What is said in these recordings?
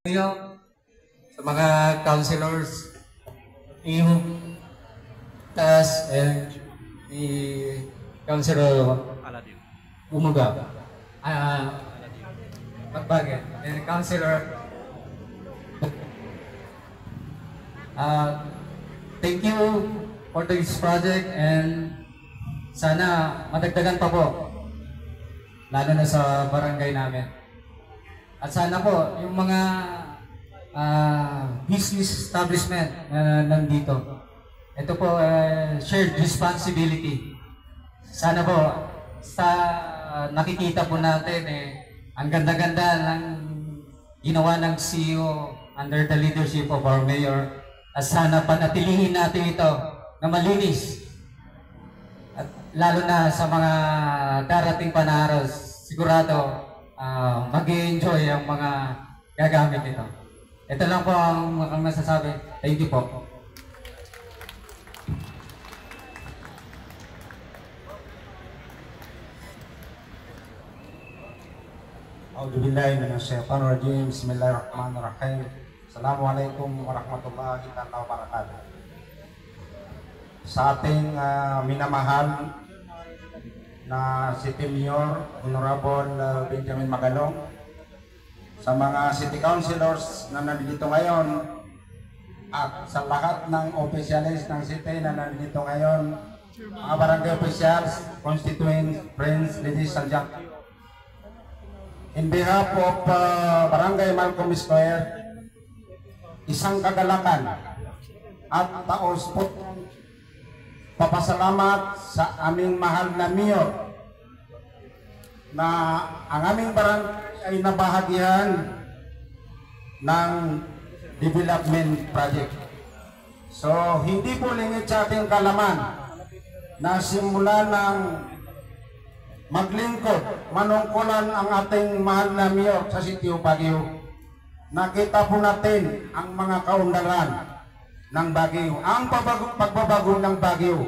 Ngayon, sa mga councilors, team, TAS, and the Councilor Umuga, Magbagan, and Councilor, thank you for this project and sana madagdagan pa po, lalo na sa barangay namin. At sana po, yung mga business establishment na nandito, ito po, shared responsibility. Sana po, sa nakikita po natin, ang ganda-ganda ng ginawa ng CEO under the leadership of our mayor. At sana panatilihin natin ito na malinis. At lalo na sa mga darating panahon, sigurado, mag-enjoy ang mga gagamit nito. Ito lang po ang masasabi. Thank you po. A'udzubillahi minasyaitonir rajim. Bismillahirrahmanirrahim. Assalamualaikum warahmatullahi wabarakatuh. Sa ating minamahal na City Mayor, Honorable Benjamin Magalong, sa mga City Councilors na nandito ngayon, at sa lahat ng opisyalis ng City na nandito ngayon, mga barangay officials, constituents, friends, ladies and gentlemen. In behalf of Barangay Malcolm Square, isang kagalakan at taos-put papasalamat sa aming mahal na mayor na ang aming barangay ay nabahagian ng development project. So, hindi po lingid sa ating kalaman na simula ng maglingkod, manungkulan ang ating mahal na mayor sa City of Baguio. Nakita po natin ang mga kaunlaran ng Baguio, ang pagbabago ng Baguio.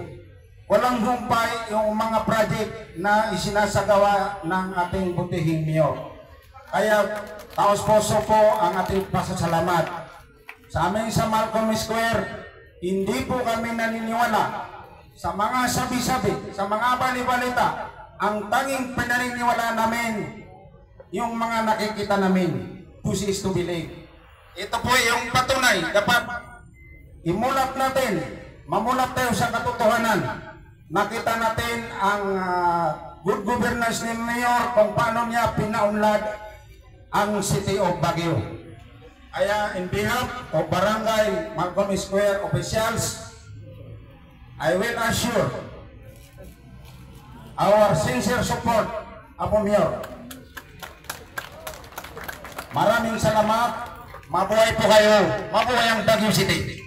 Walang humpay yung mga project na isinasagawa ng ating butihing mayor. Kaya taos puso po ang ating pasasalamat. Sa amin sa Malcolm Square, hindi po kami naniniwala sa mga sabi-sabi, sa mga bali-balita. Ang tanging pinaniniwala namin, yung mga nakikita namin, push is to believe. Ito po yung patunay, dapat imulat natin, mamulat tayo sa katotohanan. Nakita natin ang good governance ni Mayor kung paano niya pinaunlad ang City of Baguio. Kaya in behalf of Barangay Malcolm Square officials, I will assure our sincere support of Mayor. Maraming salamat. Mabuhay po kayo. Mabuhay ang Baguio City.